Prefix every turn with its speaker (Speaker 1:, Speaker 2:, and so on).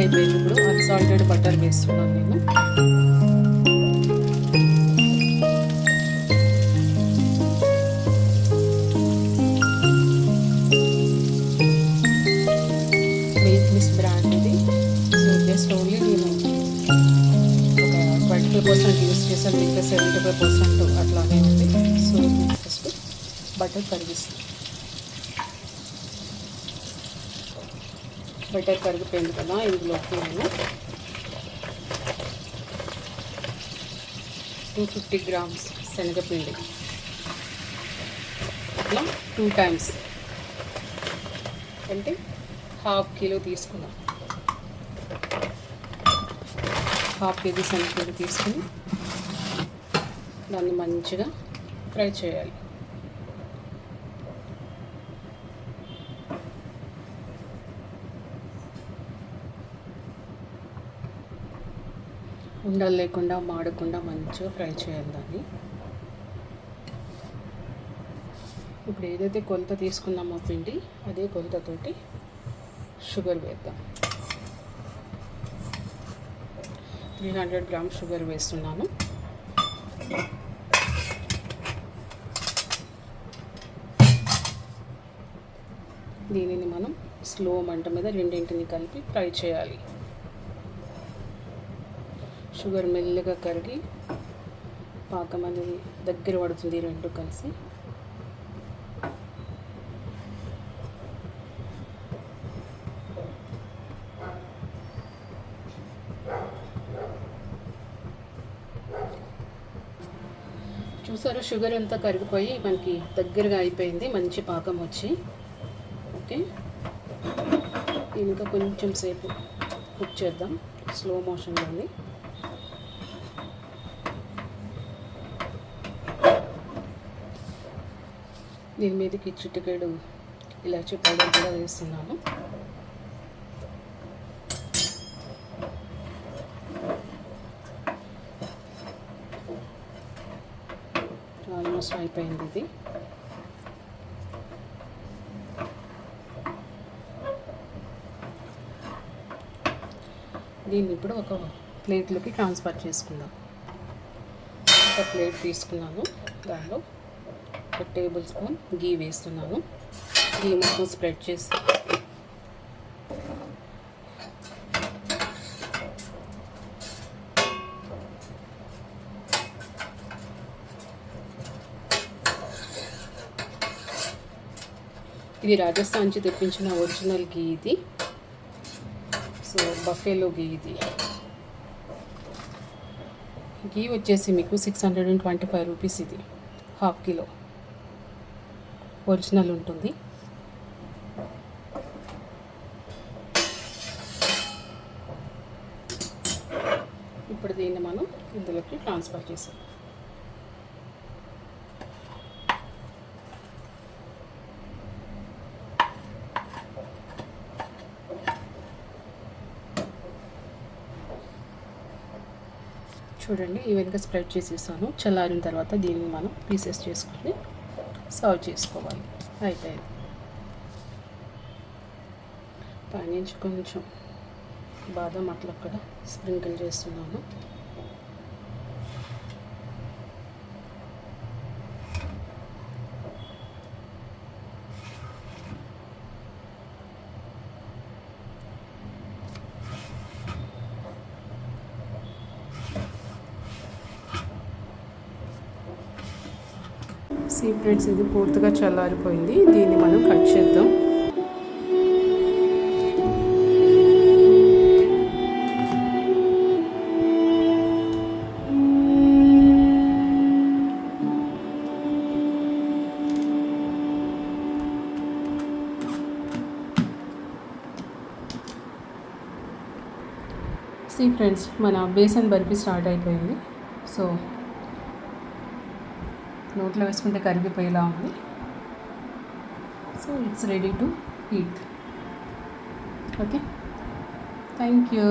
Speaker 1: అయిపోయింది. ఇప్పుడు unsalted butter వేస్తున్నాను నేను. మిస్ బ్రాండ్ ఇది. సో జస్ట్ ఓన్లీ నేను ఒక 25% యూస్ చేశాను, మిగతా 75% అట్లానే ఉంది. సో ఫస్ట్ బటర్ కరిగిస్తాను. బటర్ కరిగిపోయింది కదా, ఇందులోకి నేను 250 గ్రామ్స్ శనగపిండి ఇట్లా 2 టైమ్స్ అంటే ½ కిలో తీసుకున్నాం. ½ కేజీ శనగపిండి తీసుకుని దాన్ని మంచిగా ఫ్రై చేయాలి. ఉండలు లేకుండా మాడకుండా మంచిగా ఫ్రై చేయాలి దాన్ని. ఇప్పుడు ఏదైతే కొలత తీసుకున్నామో పిండి, అదే కొలతతోటి షుగర్ వేద్దాం. 300 గ్రామ్స్ షుగర్ వేస్తున్నాను. దీనిని మనం స్లో మంట మీద రెండింటిని కలిపి ఫ్రై చేయాలి. షుగర్ మెల్లగా కరిగి పాకం అనేది దగ్గర పడుతుంది రెండు కలిసి. చూసారు, షుగర్ అంతా కరిగిపోయి మనకి దగ్గరగా అయిపోయింది, మంచి పాకం వచ్చి. ఓకే, ఇంకా కొంచెం సేపు కుక్ చేద్దాం స్లో మోషన్లోని. దీని మీదకి చిటికెడు ఇలాచీ పౌడర్ కూడా వేస్తున్నాను. ఆల్మోస్ట్ అయిపోయింది ఇది. దీన్ని ఇప్పుడు ఒక ప్లేట్లోకి ట్రాన్స్ఫర్ చేసుకుందాం. ఒక ప్లేట్ తీసుకున్నాను, దానిలో ఒక టేబుల్ స్పూన్ గీ వేస్తున్నాను. గీ మొత్తం స్ప్రెడ్ చేసి ఇది రాజస్థాన్ నుంచి తెప్పించిన ఒరిజినల్ గీ ఇది. సో బఫేలో గీ ఇది. గీ వచ్చేసి మీకు 625 రూపీస్. ఇది ½ కిలో ఒరిజినల్ ఉంటుంది. ఇప్పుడు దీన్ని మనం ఇందులోకి ట్రాన్స్ఫర్ చేసాం. చూడండి, ఈవెన్గా స్ప్రెడ్ చేసేసాను. చల్లారిన తర్వాత దీన్ని మనం పీసెస్ చేసుకుని సర్వ్ చేసుకోవాలి. అయిపోయింది. పైనుంచి కొంచెం బాదం అట్లా అక్కడ స్ప్రింకిల్ చేస్తున్నాను. సీ ఫ్రెండ్స్, ఇది పూర్తిగా చల్లారిపోయింది. దీన్ని మనం కట్ చేద్దాం. సీ ఫ్రెండ్స్, మన బేసన్ బర్ఫీ స్టార్ట్ అయిపోయింది. సో నోట్లో వేసుకుంటే కరిగిపోయేలా ఉంది. So it's ready to eat. Okay, thank you.